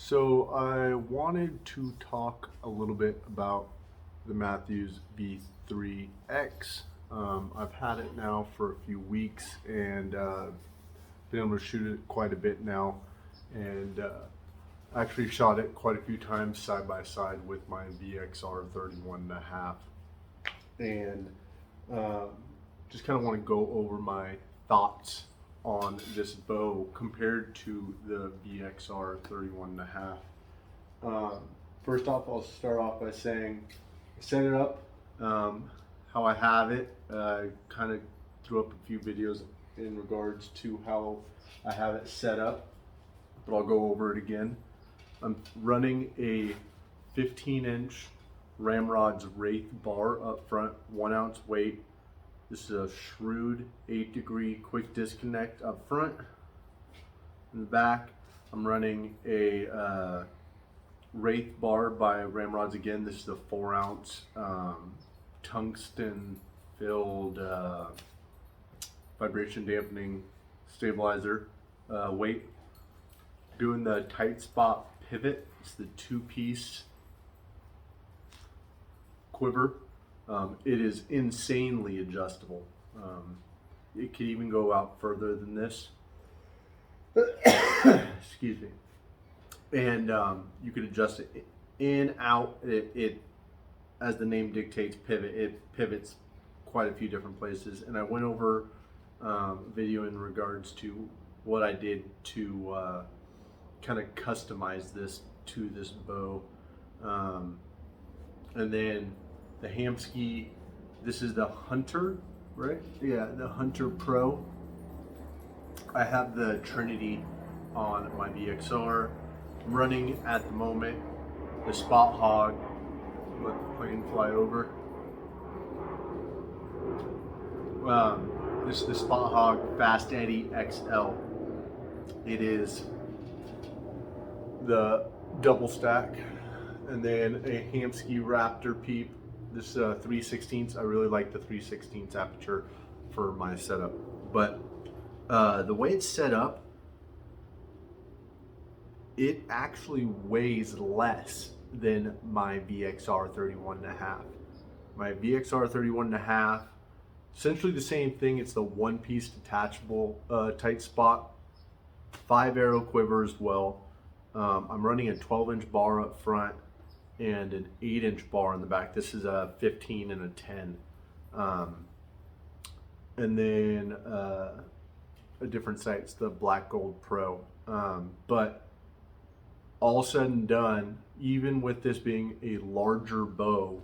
So I wanted to talk a little bit about the Mathews V3X. I've had it now for a few weeks and been able to shoot it quite a bit now, and actually shot it quite a few times side by side with my VXR 31.5, and just kind of want to go over my thoughts on this bow compared to the VXR 31.5. First off, I'll start off by saying I set it up how I have it. I kind of threw up a few videos in regards to how I have it set up, but I'll go over it again. I'm running a 15-inch Ramrod's Wraith bar up front, 1 ounce weight. This is a Shrewd 8-degree quick disconnect up front. In the back, I'm running a Wraith bar by Ramrod's again. This is the 4 ounce tungsten filled vibration dampening stabilizer weight. Doing the tight spot pivot. It's the 2-piece quiver. It is insanely adjustable. It could even go out further than this. Excuse me. And you could adjust it in, out. It, as the name dictates, pivot. It pivots quite a few different places. And I went over a video in regards to what I did to kind of customize this to this bow. And then the Hamskea, this is the Hunter, right? Yeah, the Hunter Pro. I have the Trinity on my VXR. I'm running at the moment the Spot Hog. Let the plane fly over. This is the Spot Hog Fast Eddy XL. It is the double stack, and then a Hamskea Raptor Peep. This 3/16. I really like the 3/16 aperture for my setup, but the way it's set up, it actually weighs less than my VXR 31.5. My VXR 31.5, essentially the same thing. It's the 1-piece detachable tight spot, 5 arrow quiver as well. I'm running a 12-inch bar up front and an 8-inch bar in the back. This is a 15 and a 10. And then a different sight, it's the Black Gold Pro. But all said and done, even with this being a larger bow,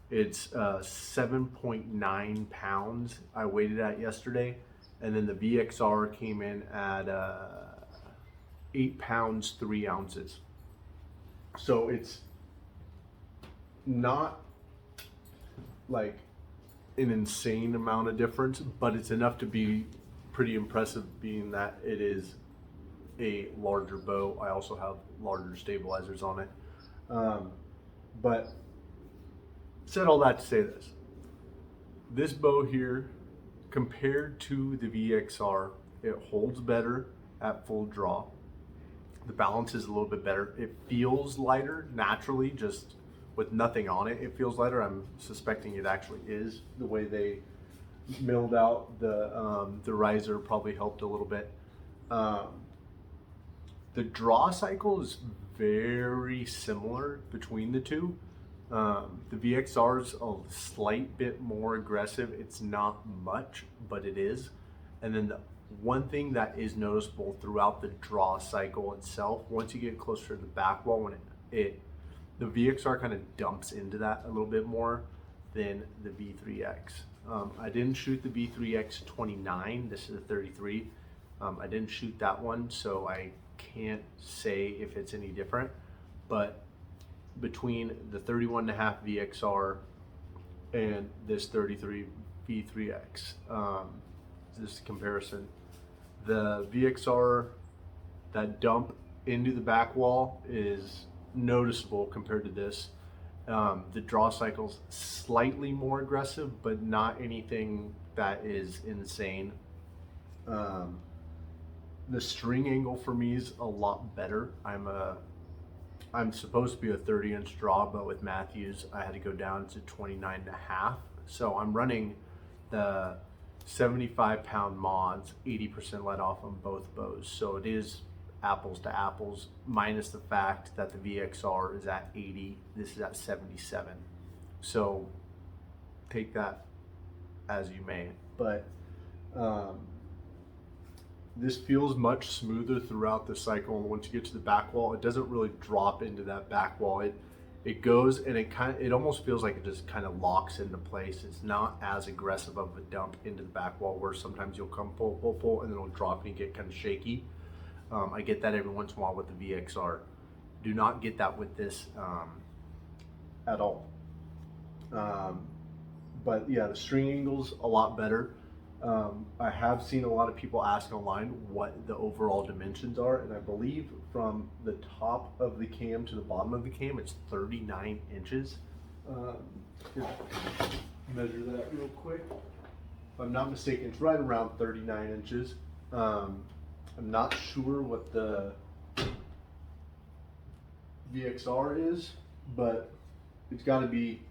it's 7.9 pounds I weighed it at yesterday. And then the VXR came in at 8 pounds 3 ounces. So it's not like an insane amount of difference, but it's enough to be pretty impressive, being that it is a larger bow. I also have larger stabilizers on it. But said all that to say this. This bow here, compared to the VXR, it holds better at full draw. The balance is a little bit better. It feels lighter naturally, just with nothing on it. It feels lighter. I'm suspecting it actually is. The way they milled out the riser probably helped a little bit. The draw cycle is very similar between the two. The VXR is a slight bit more aggressive. It's not much, but it is. And then the one thing that is noticeable throughout the draw cycle itself, once you get closer to the back wall, when the VXR kind of dumps into that a little bit more than the V3X. I didn't shoot the V3X 29. This is a 33. I didn't shoot that one, so I can't say if it's any different. But between the 31.5 VXR and this 33 V3X, this comparison, the VXR, that dump into the back wall is noticeable compared to this. The draw cycle's slightly more aggressive, but not anything that is insane. The string angle for me is a lot better. I'm a I'm supposed to be a 30-inch draw, but with Mathews, I had to go down to 29.5. So I'm running the 75-pound mods, 80% let off on both bows. So it is apples to apples, minus the fact that the VXR is at 80, this is at 77. So take that as you may. But this feels much smoother throughout the cycle, and once you get to the back wall, it doesn't really drop into that back wall. It goes, and it almost feels like it just kind of locks into place. It's not as aggressive of a dump into the back wall where sometimes you'll come pull, and then it'll drop and you get kind of shaky. I get that every once in a while with the VXR. Do not get that with this at all. But yeah, the string angle's a lot better. I have seen a lot of people ask online what the overall dimensions are, and I believe from the top of the cam to the bottom of the cam, it's 39 inches. Measure that real quick. If I'm not mistaken, it's right around 39 inches. I'm not sure what the VXR is, but it's got to be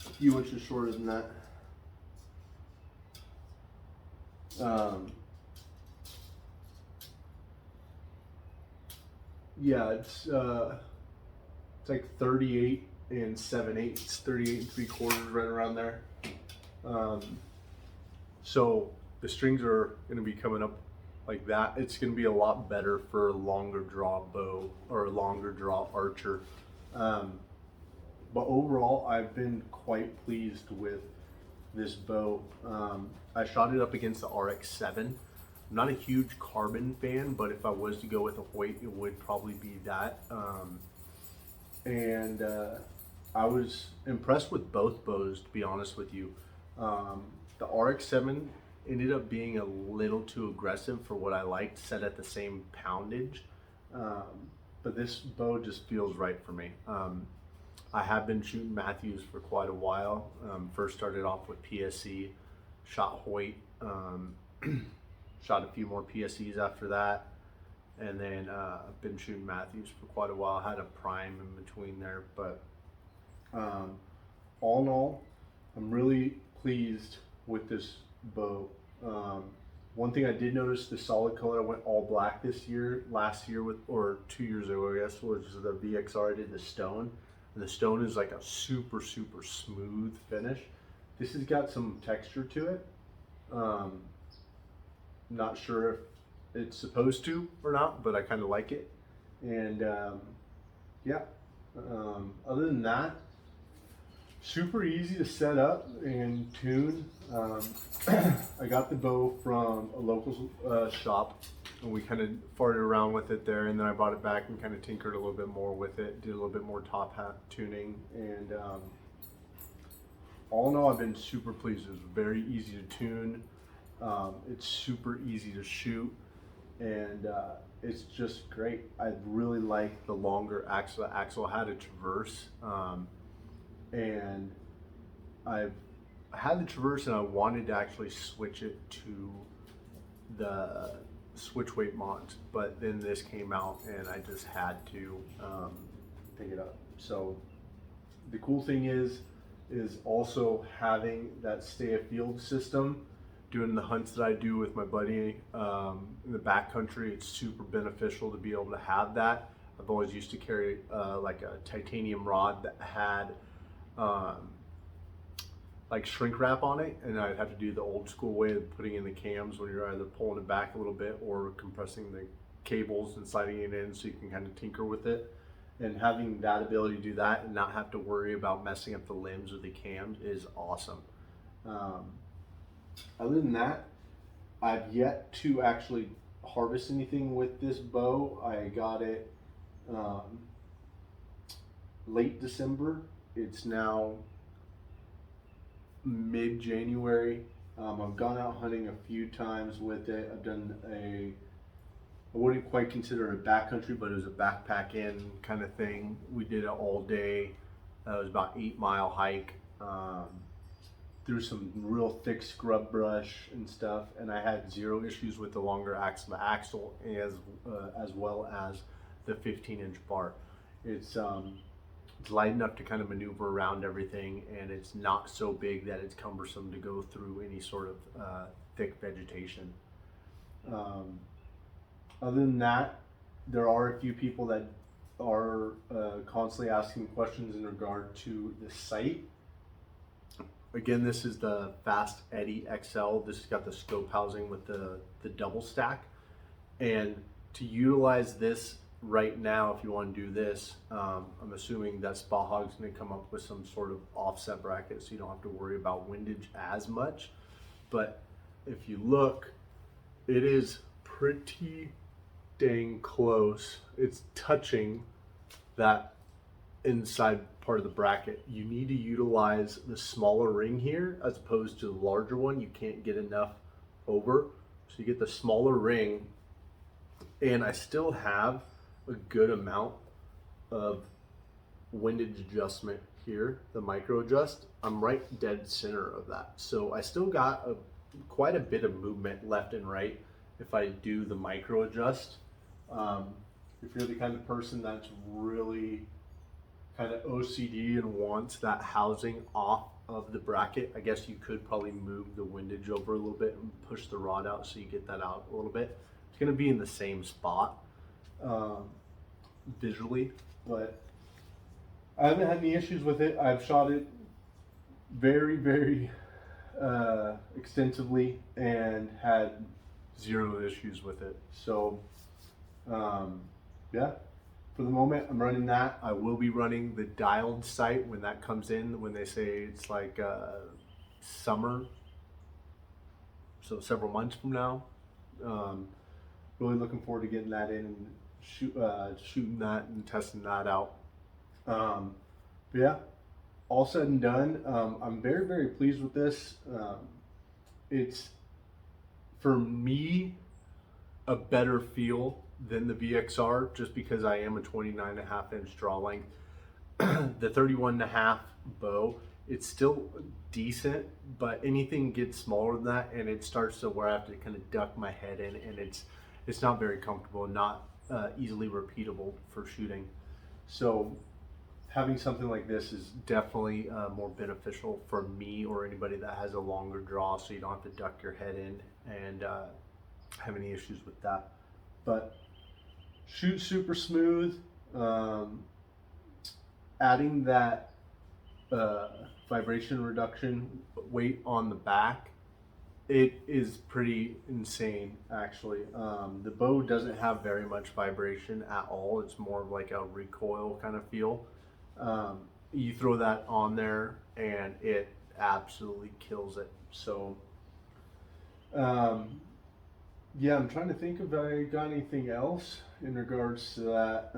a few inches shorter than that. Yeah, it's like 38 and 7/8, 38 3/4, right around there. So the strings are going to be coming up like that. It's going to be a lot better for a longer draw bow or a longer draw archer. But overall, I've been quite pleased with this bow. I shot it up against the RX-7. I'm not a huge carbon fan, but if I was to go with a Hoyt, it would probably be that. I was impressed with both bows, to be honest with you. The RX-7 ended up being a little too aggressive for what I liked, set at the same poundage. But this bow just feels right for me. I have been shooting Mathews for quite a while. First started off with PSC, shot Hoyt, shot a few more PSCs after that, and then I've been shooting Mathews for quite a while. I had a prime in between there, but all in all, I'm really pleased with this bow. One thing I did notice, the solid color, I went all black this year. Last year, or 2 years ago, I guess, was the VXR. I did the stone. And the stone is like a super, super smooth finish. This has got some texture to it. Not sure if it's supposed to or not, but I kind of like it. And yeah, other than that, super easy to set up and tune. I got the bow from a local shop, and we kind of farted around with it there, and then I brought it back and kind of tinkered a little bit more with it, did a little bit more top hat tuning, and all in all, I've been super pleased. It was very easy to tune. It's super easy to shoot, and it's just great. I really like the longer axle. The axle had a traverse, and I've had the traverse, and I wanted to actually switch it to the switch weight mods, but then this came out and I just had to pick it up. So the cool thing is also having that stay afield system. Doing the hunts that I do with my buddy in the backcountry, it's super beneficial to be able to have that. I've always used to carry like a titanium rod that had like shrink wrap on it, and I'd have to do the old school way of putting in the cams when you're either pulling it back a little bit or compressing the cables and sliding it in so you can kind of tinker with it. And having that ability to do that and not have to worry about messing up the limbs or the cams is awesome. Other than that, I've yet to actually harvest anything with this bow. I got it late December. It's now mid-January. I've gone out hunting a few times with it. I've done I wouldn't quite consider it backcountry, but it was a backpack in kind of thing. We did it all day. It was about 8-mile hike through some real thick scrub brush and stuff, and I had zero issues with the longer axle to axle as well as the 15-inch bar. It's light enough to kind of maneuver around everything, and it's not so big that it's cumbersome to go through any sort of thick vegetation. Other than that, there are a few people that are constantly asking questions in regard to the sight. Again, this is the Fast Eddy XL. This has got the scope housing with the double stack. And to utilize this right now, if you want to do this, I'm assuming that Spot Hog's going to come up with some sort of offset bracket so you don't have to worry about windage as much. But if you look, it is pretty dang close. It's touching that inside part of the bracket. You need to utilize the smaller ring here as opposed to the larger one. You can't get enough over, so you get the smaller ring, and I still have a good amount of windage adjustment here, the micro adjust. I'm right dead center of that, so I still got quite a bit of movement left and right if I do the micro adjust. If you're the kind of person that's really kind of OCD and wants that housing off of the bracket, I guess you could probably move the windage over a little bit and push the rod out so you get that out a little bit. It's going to be in the same spot visually, but I haven't had any issues with it. I've shot it very, very extensively and had zero issues with it. So yeah, for the moment I'm running that. I will be running the dialed sight when that comes in, when they say it's like summer, so several months from now. Really looking forward to getting that in and shooting that and testing that out. But yeah, all said and done, I'm very, very pleased with this. It's, for me, a better feel than the VXR, just because I am a 29.5 inch draw length. The 31.5 bow, it's still decent, but anything gets smaller than that and it starts to where I have to kind of duck my head in, and it's not very comfortable and not easily repeatable for shooting. So having something like this is definitely more beneficial for me or anybody that has a longer draw, so you don't have to duck your head in and have any issues with that. But shoot super smooth. Adding that vibration reduction weight on the back, it is pretty insane actually. The bow doesn't have very much vibration at all. It's more of like a recoil kind of feel. You throw that on there and it absolutely kills it. So yeah, I'm trying to think if I got anything else in regards to that.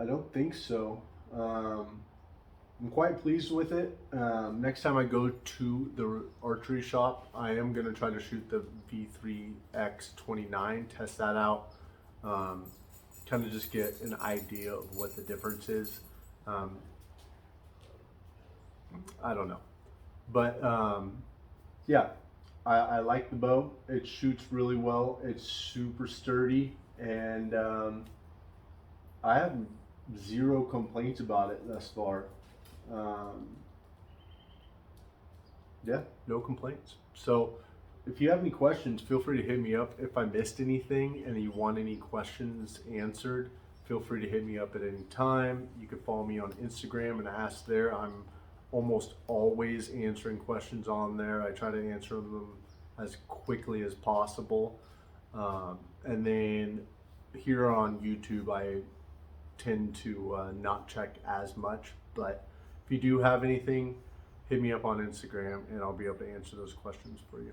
I don't think so. I'm quite pleased with it. Next time I go to the archery shop, I am going to try to shoot the V3X 29, test that out, kind of just get an idea of what the difference is. I don't know, but yeah, I like the bow. It shoots really well. It's super sturdy, and I have zero complaints about it thus far. Yeah, no complaints. So if you have any questions, feel free to hit me up. If I missed anything and you want any questions answered, feel free to hit me up at any time. You can follow me on Instagram and ask there. I'm almost always answering questions on there. I try to answer them as quickly as possible. And then here on YouTube, I tend to not check as much, but if you do have anything, hit me up on Instagram and I'll be able to answer those questions for you.